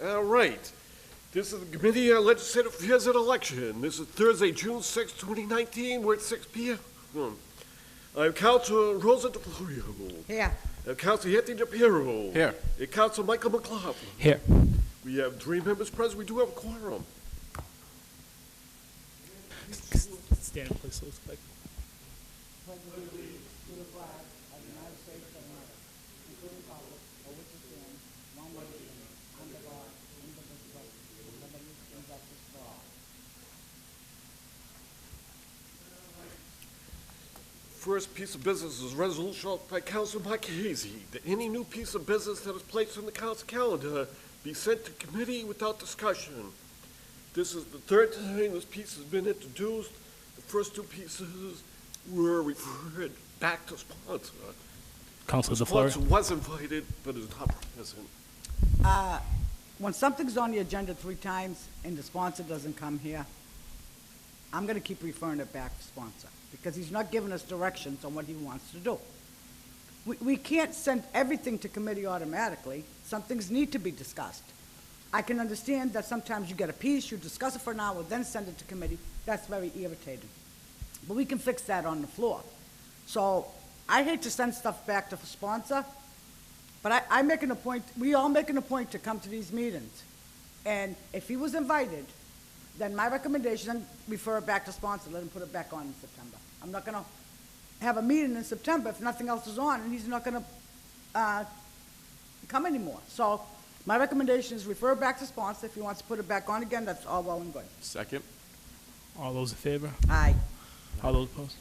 All right. This is the Committee on Legislative Affairs and Election. This is Thursday, June 6, 2019. We're at 6 p.m. I'm Councilor Rosa DeFlorio. Here. Councilor Anthony DePiero. Here. And Councilor Michael McLaughlin. Here. We have 3 members present. We do have a quorum. Stand, please, so it's like. First piece of business is a resolution offered by Councilor Marchese that any new piece of business that is placed on the council calendar be sent to committee without discussion. This is the 3rd time this piece has been introduced. The first 2 pieces were referred back to sponsor. Councilor The DeFlorio. sponsor was invited, but is not present. When something's on the agenda 3 times and the sponsor doesn't come here, I'm going to keep referring it back to sponsor because he's not giving us directions on what he wants to do. We can't send everything to committee automatically. Some things need to be discussed. I can understand that sometimes you get a piece, you discuss it for an hour, then send it to committee. That's very irritating. But we can fix that on the floor. So I hate to send stuff back to sponsor, but I'm making a point, we all making a point to come to these meetings. And if he was invited, then my recommendation, refer it back to sponsor, let him put it back on in September. I'm not gonna have a meeting in September if nothing else is on, and he's not gonna come anymore. So my recommendation is refer it back to sponsor. If he wants to put it back on again, that's all well and good. Second. All those in favor? Aye. All those opposed?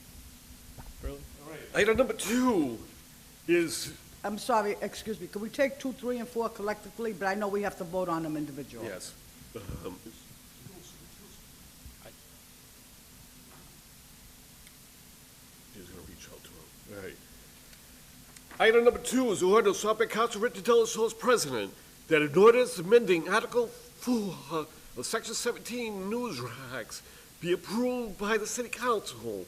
Burley? Item number 2 is, I'm sorry, excuse me, could we take 2, 3, and 4 collectively? But I know we have to vote on them individually. yes. He's going to reach out to him. All right. Item number 2 is the ordinance sought by Council Richard Delasola as president that an ordinance amending Article 4 of Section 17 news racks be approved by the City Council.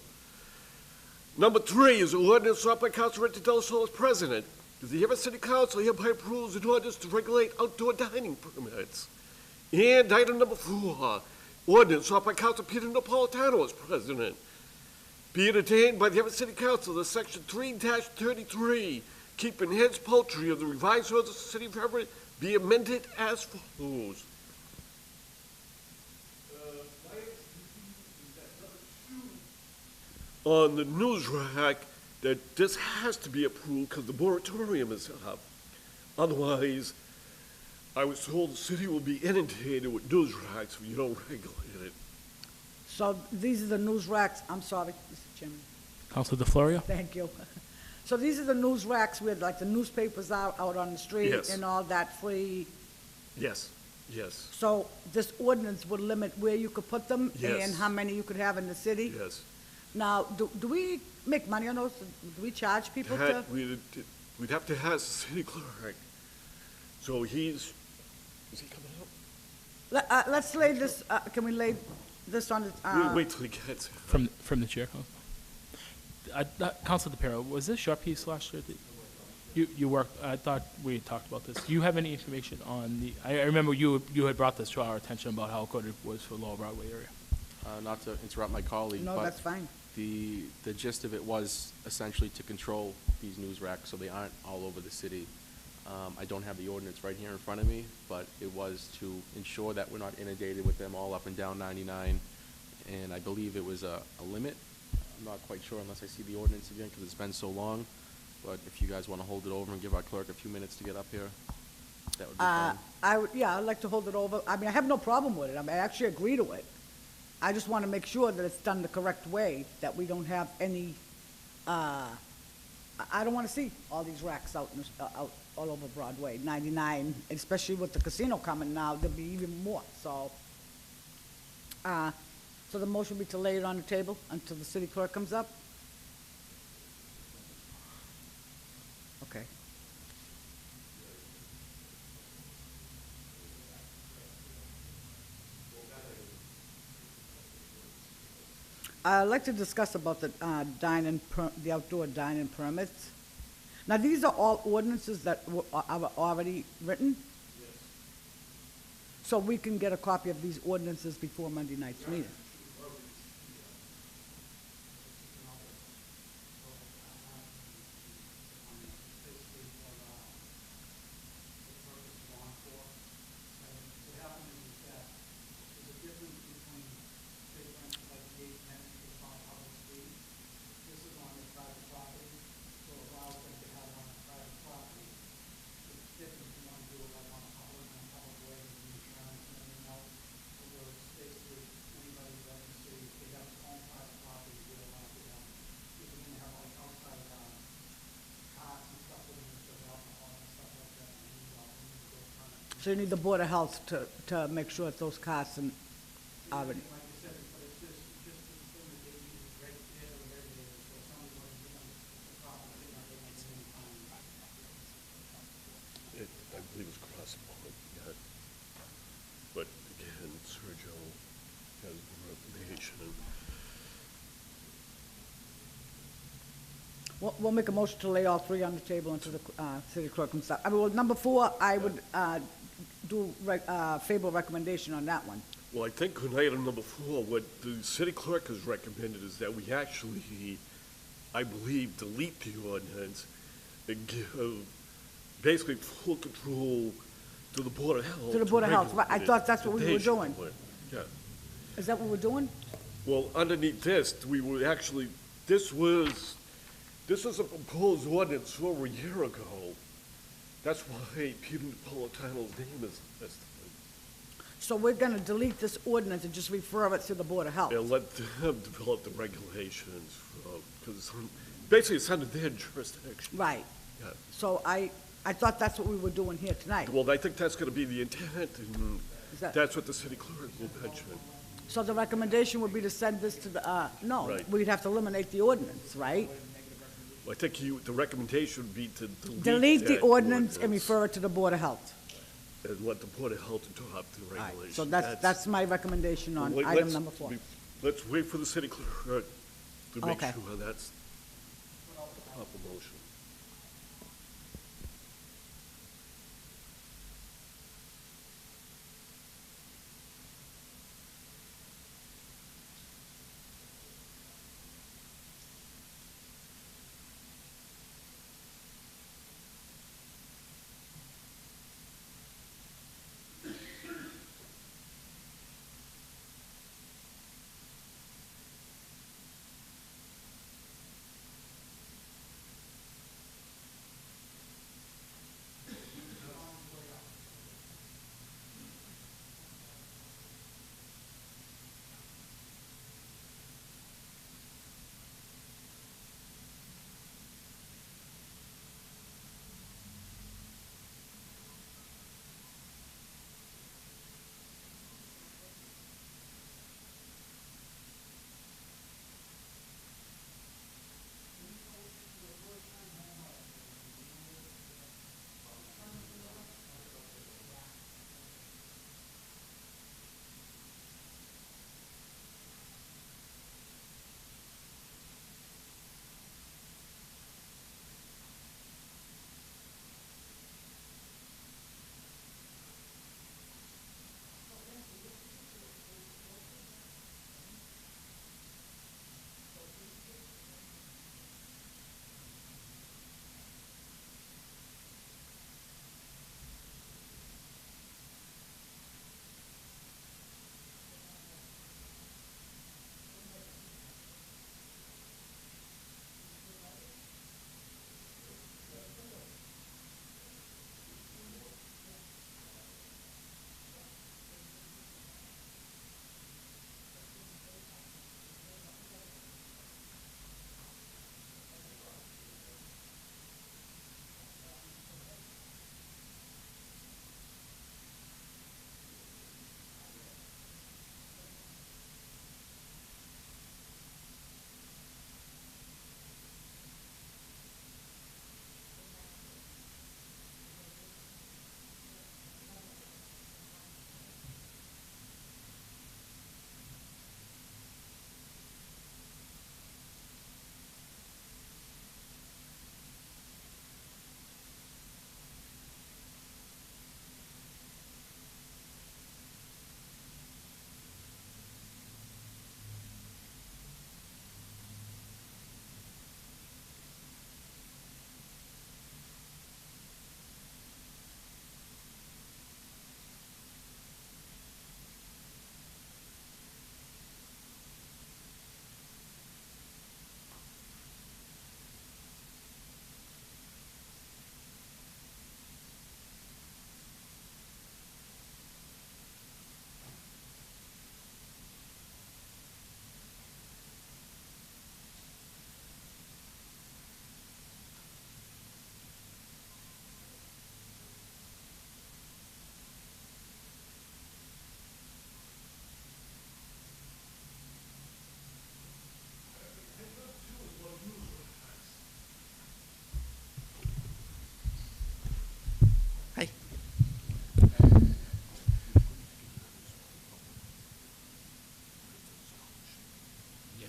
Number 3 is the ordinance sought by Council Richard Delasola as president that the Everett City Council hereby approves an ordinance to regulate outdoor dining permits. And item number 4, ordinance sought by Council Peter Napolitano as president. Be it attained by the Everett City Council that Section 3-33, keeping hens poultry of the revised ordinance of the City of Everett, be amended as follows. On the news rack, that this has to be approved because the moratorium is up. Otherwise, I was told the city will be inundated with news racks if you don't regulate it. So these are the news racks, I'm sorry, Mr. Chairman. Councilor DeFlorio. Thank you. So these are the news racks where like the newspapers are out on the street Yes. and all that free. Yes, yes, So this ordinance would limit where you could put them Yes. and how many you could have in the city? yes. Now, do we make money on those? Do we charge people to? We'd have to ask the city clerk. So is he coming out? Let's lay this, can we lay this on the, We'll wait till he gets here. From the chair, Council. Councilor DePiero, was this your piece last year? You worked, I thought we talked about this. Do you have any information on the, I remember you had brought this to our attention about how good it was for Lower Broadway area. Not to interrupt my colleague, no, but that's fine. the gist of it was essentially to control these news racks so they aren't all over the city. I don't have the ordinance right here in front of me, but it was to ensure that we're not inundated with them all up and down 99, and I believe it was a limit. I'm not quite sure unless I see the ordinance again because it's been so long, but if you guys want to hold it over and give our clerk a few minutes to get up here, that would be fine. Yeah, I'd like to hold it over. I mean, I have no problem with it. I mean, I actually agree to it. I just want to make sure that it's done the correct way, that we don't have any, I don't want to see all these racks out all over Broadway, 99, especially with the casino coming now, there'll be even more, so. So the motion would be to lay it on the table until the city clerk comes up? Okay. I'd like to discuss about the the outdoor dining permits. Now, these are all ordinances that are already written? so we can get a copy of these ordinances before Monday night's meeting. So you need the Board of Health to make sure that those cars and already. I believe it's Cross Point, yeah. But again, Sergio has more information. We'll make a motion to lay all three on the table into the city clerk and stuff. I mean, well, number 4, I would do favorable recommendation on that one. Well, I think on item number 4, what the city clerk has recommended is that we actually, I believe, delete the ordinance and give basically full control to the Board of Health. To the Board of Health, right. I regulate thought that's it, what that we were they should doing. do it. Yeah. Is that what we're doing? Well, underneath this, we were actually, this was a proposed ordinance over a year ago. That's why Peter Napolitano's name is listed. So we're gonna delete this ordinance and just refer it to the Board of Health? And let them develop the regulations, because basically it's under their jurisdiction. Right. Yeah. So I thought that's what we were doing here tonight. Well, I think that's gonna be the intent, and Is that- that's what the city clerk will mention. So the recommendation would be to send this to the, no, Right. we'd have to eliminate the ordinance, right? I think the recommendation would be to Delete the that ordinance and refer it to the Board of Health. And let the Board of Health adopt the All right, regulations. so that's my recommendation on Wait, item let's- number 4. Let's wait for the city clerk to make Okay. sure that's the proper motion.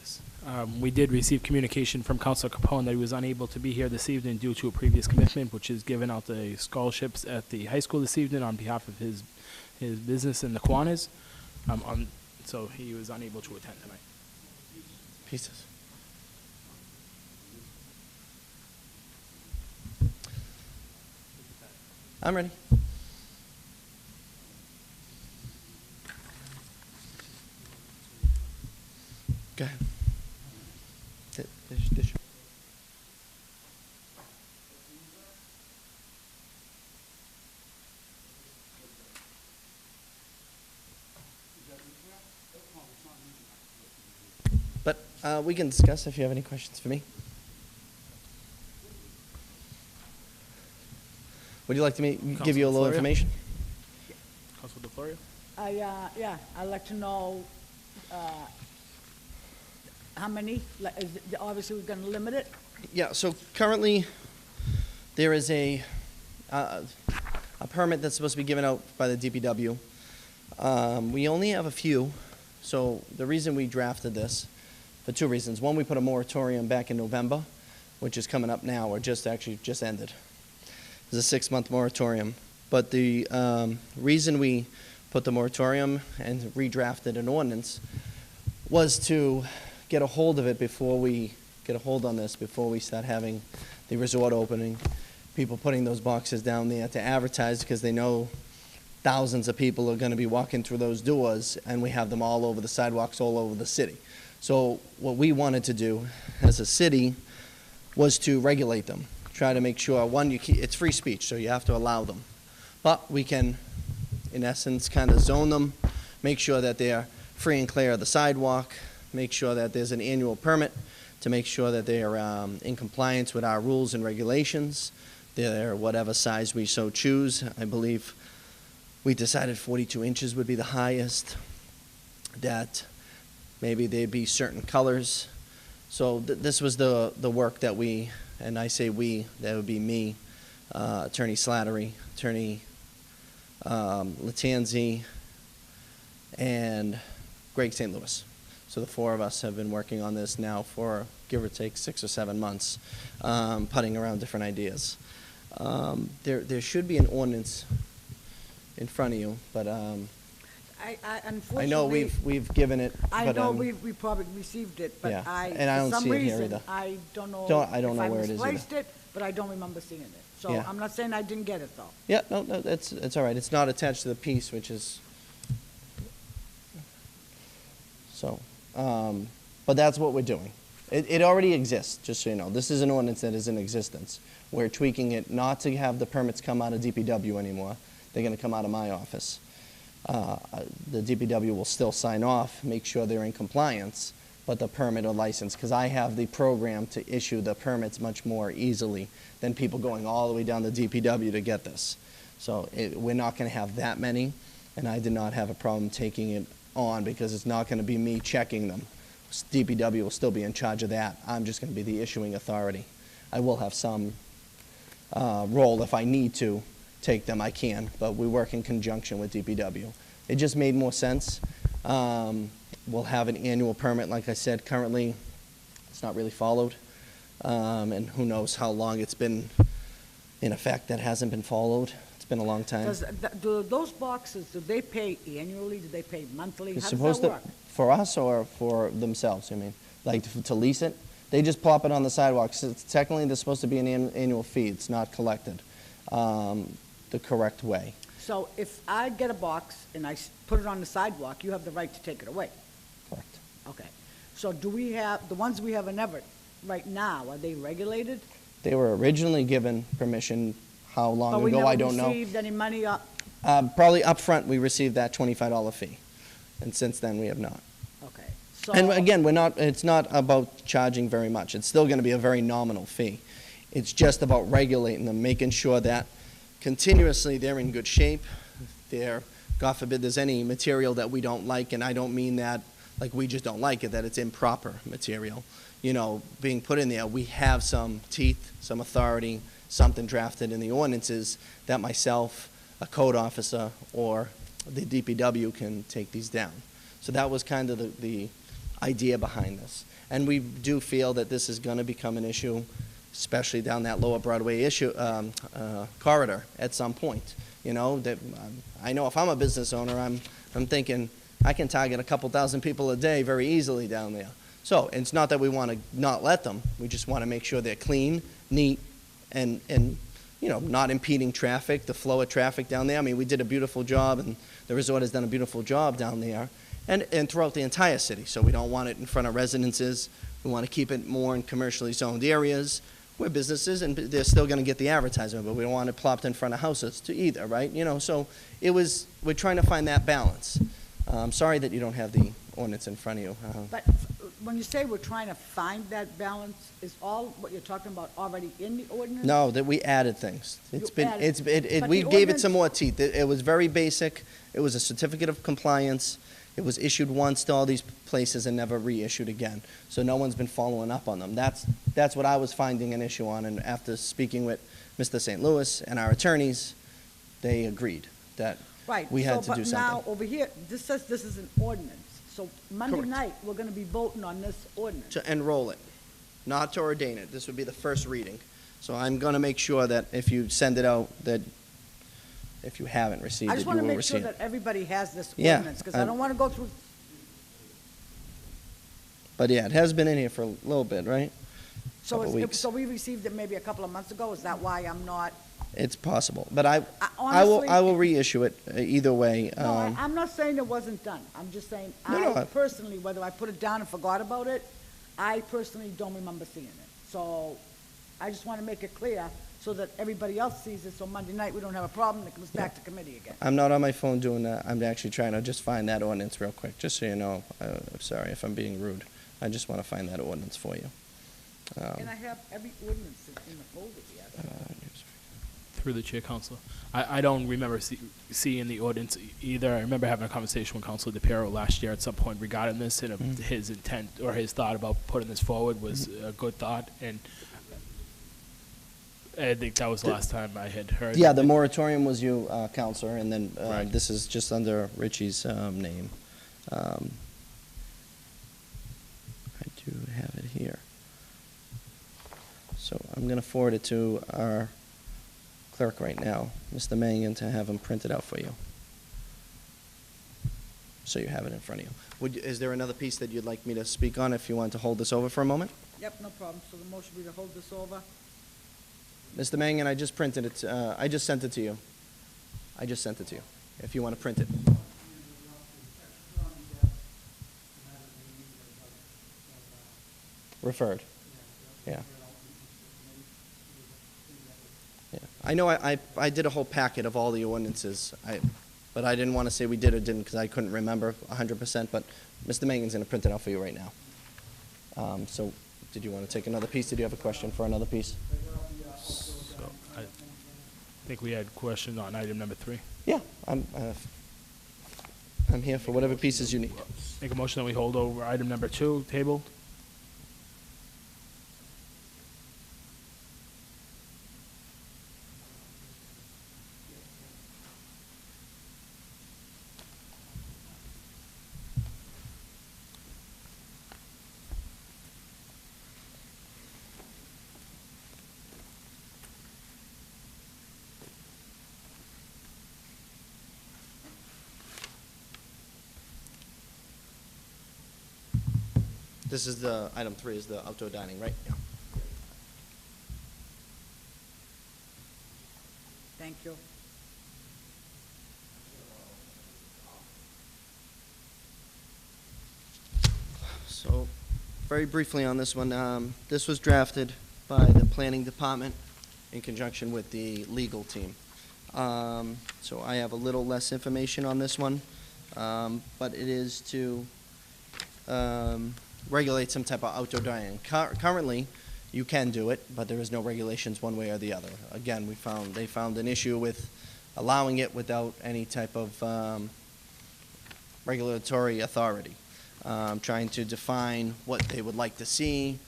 Yes. We did receive communication from Councilor Capone that he was unable to be here this evening due to a previous commitment, which is giving out the scholarships at the high school this evening on behalf of his business in the Kiwanis. So he was unable to attend tonight. Pieces. I'm ready. Go ahead. This. But we can discuss if you have any questions for me. Would you like me to give you a little Councilor Florio? information? Councilor DeFlorio? Yeah, I'd like to know, how many, like, obviously, we're gonna limit it. Yeah, so currently, there is a permit that's supposed to be given out by the DPW. We only have a few, so the reason we drafted this, for two reasons. One, we put a moratorium back in November, which is coming up now, or just ended. It's a 6-month moratorium. But the reason we put the moratorium and redrafted an ordinance was to get a hold of it before we get a hold on this, before we start having the resort opening, people putting those boxes down there to advertise because they know thousands of people are going to be walking through those doors, and we have them all over the sidewalks all over the city. So what we wanted to do as a city was to regulate them, try to make sure, one, it's free speech, so you have to allow them. But we can, in essence, kind of zone them, make sure that they're free and clear of the sidewalk, make sure that there's an annual permit to make sure that they are in compliance with our rules and regulations. They're whatever size we so choose. I believe we decided 42 inches would be the highest, that maybe they'd be certain colors. So this was the work that we, and I say we, that would be me, Attorney Slattery, Attorney Latanzi, and Greg St. Louis. So the four of us have been working on this now for, give or take, 6 or 7 months, putting around different ideas. There should be an ordinance in front of you, but Unfortunately. I know we've given it. I but, know we probably received it, but yeah, I, and I don't for some see it here reason, either. I don't know I don't if know I where it is either. misplaced it, but I don't remember seeing it. So Yeah. I'm not saying I didn't get it, though. Yeah, no, it's all right. It's not attached to the piece, which is, so, but that's what we're doing. It already exists, just so you know. This is an ordinance that is in existence. We're tweaking it not to have the permits come out of DPW anymore. They're gonna come out of my office. The DPW will still sign off, make sure they're in compliance, but the permit or license, because I have the program to issue the permits much more easily than people going all the way down to DPW to get this. So we're not going to have that many, and I did not have a problem taking it on because it's not going to be me checking them. DPW will still be in charge of that. I'm just going to be the issuing authority. I will have some role if I need to take them, I can, but we work in conjunction with DPW. It just made more sense. We'll have an annual permit, like I said. Currently, it's not really followed, and who knows how long it's been in effect that hasn't been followed. It's been a long time. Do those boxes, do they pay annually? Do they pay monthly? It's How does supposed that to, work? for us or for themselves, I mean? Like to lease it? They just plop it on the sidewalk. So technically, there's supposed to be an annual fee. It's not collected the correct way. So if I get a box and I put it on the sidewalk, you have the right to take it away? Correct. Okay. So do we have, the ones we have in Everett right now, are they regulated? They were originally given permission, how long But we ago, I never don't know. received any money up? Probably up front, we received that $25 fee, and since then, we have not. Okay. So. And again, it's not about charging very much. It's still going to be a very nominal fee. It's just about regulating them, making sure that continuously they're in good shape. They're, God forbid, there's any material that we don't like, and I don't mean that like we just don't like it, that it's improper material, being put in there. We have some teeth, some authority, something drafted in the ordinances that myself, a code officer, or the DPW can take these down. So that was kind of the idea behind this. And we do feel that this is going to become an issue, especially down that lower Broadway corridor at some point. You know, that I know if I'm a business owner, I'm thinking I can target a couple thousand people a day very easily down there. So it's not that we want to not let them. We just want to make sure they're clean, neat, and you know, not impeding traffic, the flow of traffic down there. I mean, we did a beautiful job, and the resort has done a beautiful job down there, and throughout the entire city. So we don't want it in front of residences. We want to keep it more in commercially zoned areas where businesses, and they're still going to get the advertisement, but we don't want it plopped in front of houses to either, right? You know, so we're trying to find that balance. I'm sorry that you don't have the ordinance in front of you. But when you say we're trying to find that balance, is all what you're talking about already in the ordinance? No, that we added things. You added- but We the gave it ordinance- some more teeth. It was very basic. It was a certificate of compliance. It was issued once to all these places and never reissued again. So no one's been following up on them. That's what I was finding an issue on, and after speaking with Mr. St. Louis and our attorneys, they agreed that Right. we had to do But something. now, over here, this says this is an ordinance. So Monday Correct. night, we're going to be voting on this ordinance. To enroll it, not to ordain it. This would be the first reading. So I'm going to make sure that if you send it out, that if you haven't received I it, just you want to will make sure receive it. that everybody has this Yeah, ordinance, because I don't want to go through, But yeah, it has been in here for a little bit, right? so Couple weeks. so we received it maybe a couple of months ago. Is that why I'm not? It's possible, but I Honestly, will reissue it either way. No, I'm not saying it wasn't done. I'm just saying, No, I personally, whether I put it down and forgot about it, I personally don't remember seeing it. So I just want to make it clear so that everybody else sees it, so Monday night we don't have a problem, it comes back to committee again. I'm not on my phone doing that. I'm actually trying to just find that ordinance real quick, just so you know. I'm sorry if I'm being rude. I just want to find that ordinance for you. And I have every ordinance in the folder here. Through the chair, Counselor. I don't remember seeing the ordinance either. I remember having a conversation with Counselor DePiero last year at some point regarding this, and his intent or his thought about putting this forward was a good thought, and I think that was the last time I had heard. Yeah, the moratorium was you, Counselor, and then Right. this is just under Richie's name. I do have it here. So I'm going to forward it to our clerk right now, Mr. Mangan, to have him print it out for you. So you have it in front of you. Is there another piece that you'd like me to speak on if you want to hold this over for a moment? Yep, no problem. So the motion be to hold this over? Mr. Mangan, I just printed it, I just sent it to you. I just sent it to you, if you want to print it. Referred, yeah. Yeah. I know I did a whole packet of all the ordinances, but I didn't want to say we did or didn't because I couldn't remember 100%, but Mr. Mangan's going to print it out for you right now. So, did you want to take another piece? Did you have a question for another piece? So I think we had question on item number 3. Yeah, I'm here for whatever pieces you need. Make a motion that we hold over item number 2, tabled. This is the, item 3 is the outdoor dining, right? Yeah. Thank you. So, very briefly on this one, this was drafted by the planning department in conjunction with the legal team. So I have a little less information on this one, but it is to regulate some type of outdoor dining. Currently, you can do it, but there is no regulations one way or the other. Again, they found an issue with allowing it without any type of regulatory authority. Trying to define what they would like to see,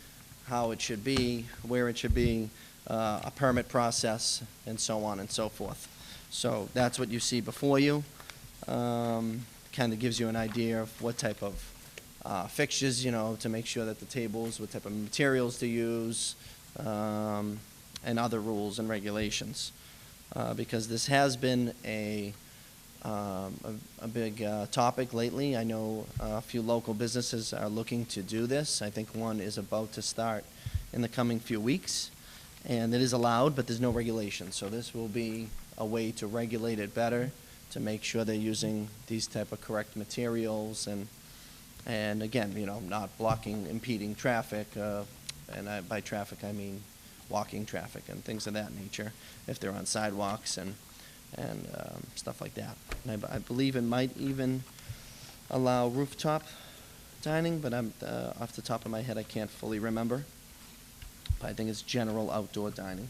how it should be, where it should be, a permit process, and so on and so forth. So that's what you see before you. Kind of gives you an idea of what type of fixtures, to make sure that the tables, what type of materials to use, and other rules and regulations. Because this has been a big topic lately. I know a few local businesses are looking to do this. I think one is about to start in the coming few weeks. And it is allowed, but there's no regulation. So this will be a way to regulate it better, to make sure they're using these type of correct materials and again, not blocking, impeding traffic. And by traffic, I mean walking traffic and things of that nature, if they're on sidewalks and stuff like that. And I believe it might even allow rooftop dining, but I'm off the top of my head, I can't fully remember. But I think it's general outdoor dining.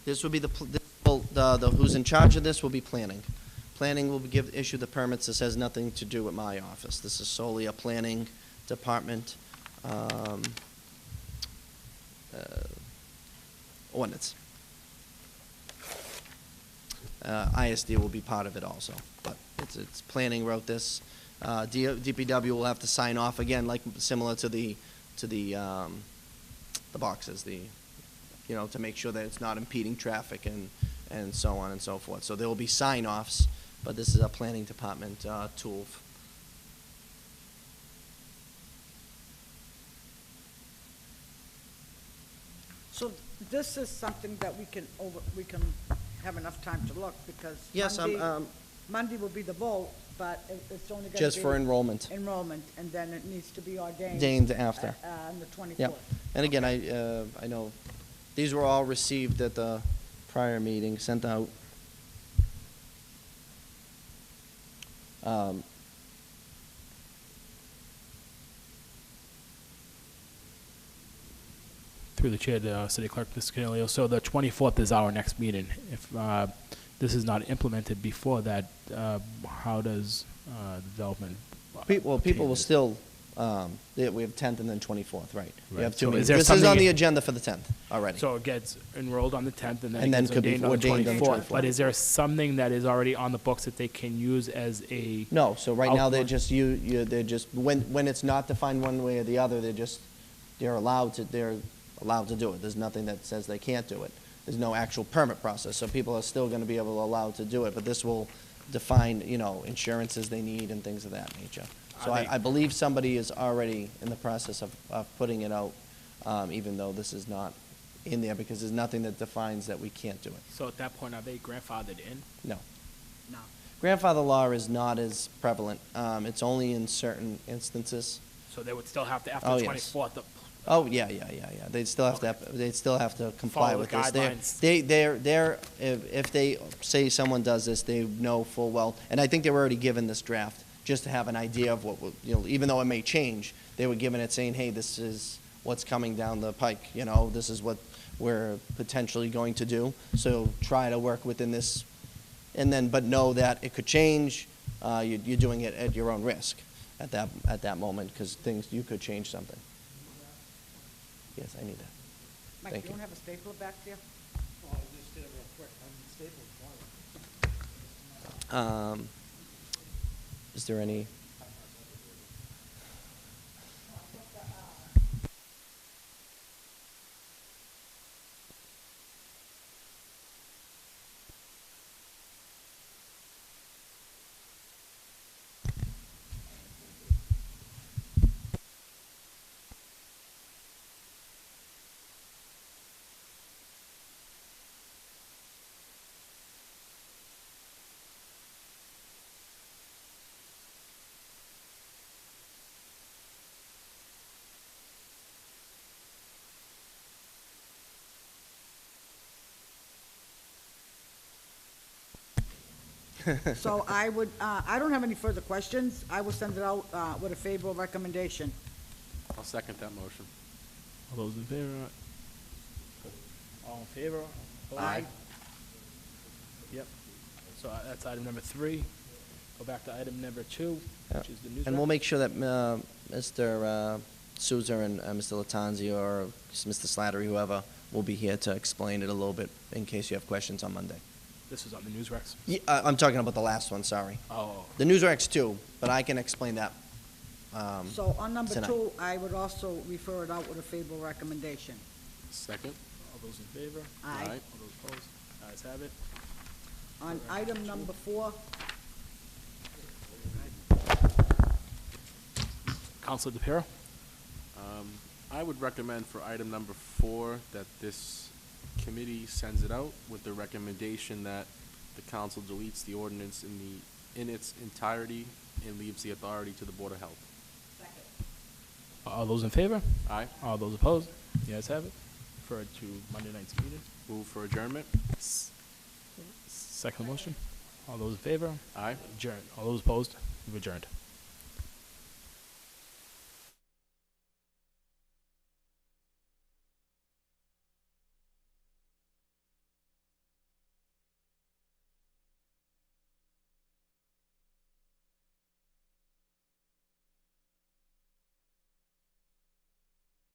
This will be the who's in charge of this will be planning. Planning will issue the permits. This has nothing to do with my office. This is solely a planning department ordinance. ISD will be part of it also, but it's planning wrote this. DPW will have to sign off again, like similar to the boxes, to make sure that it's not impeding traffic and so on and so forth. So there will be sign-offs, but this is a planning department tool. So this is something that we can have enough time to look, because Yes, Monday will be the vote, but it's only going to be. just for enrollment. Enrollment, and then it needs to be ordained. Ordained after. On the 24th. Yep. And again, I know these were all received at the prior meeting, sent out. Through the chair to City Clerk, Mr. Canelio. So the 24th is our next meeting. If this is not implemented before that, how does development? People obtain will this? still, we have 10th and then 24th, right? We Right. have two So is meetings. there This is on something- the agenda for the 10th already. So it gets enrolled on the 10th and then And it then gets could be ordained on the ordained on the 24th. 24th. But is there something that is already on the books that they can use as a? No, so right now they're output? just, they're just, when it's not defined one way or the other, they're allowed to do it. There's nothing that says they can't do it. There's no actual permit process, so people are still gonna be allowed to do it, but this will define, insurances they need and things of that nature. So Are they- I believe somebody is already in the process of putting it out, even though this is not in there, because there's nothing that defines that we can't do it. So at that point, are they grandfathered in? No. No. Grandfather law is not as prevalent. It's only in certain instances. So they would still have to, after Oh, the yes. 24th, Oh, yeah. They'd still have to comply Follow with the this. guidelines. If they say someone does this, they know full well, and I think they were already given this draft, just to have an idea of what, even though it may change, they were given it saying, hey, this is what's coming down the pike, this is what we're potentially going to do. So try to work within this, but know that it could change. You're doing it at your own risk at that moment, because you could change something. Yes, I need that. Mike, Thank you you. don't have a stapler back there? Oh, I just did it real quick. I'm stapled. Is there any? So I don't have any further questions. I will send it out with a favorable recommendation. I'll second that motion. All those in favor? All in favor? Opposed? Aye. Yep. So that's item number 3. Go back to item number 2, which is the news. And we'll make sure that Mr. Souza and Mr. Latanzi or Mr. Slattery, whoever, will be here to explain it a little bit in case you have questions on Monday. This was on the news recs? I'm talking about the last one, sorry. Oh, The news recs too, but I can explain that. So on number tonight. 2, I would also refer it out with a favorable recommendation. Second? all those in favor? Aye. Aye. All those opposed? Ayes have it. On item number 4, Counselor DePiero? I would recommend for item number 4 that this committee sends it out with the recommendation that the council deletes the ordinance in its entirety and leaves the authority to the Board of Health. All those in favor? Aye. All those opposed? The ayes have it. Refer it to Monday night's meeting. Move for adjournment. Second motion. All those in favor? Aye. Adjourned. All those opposed? We've adjourned.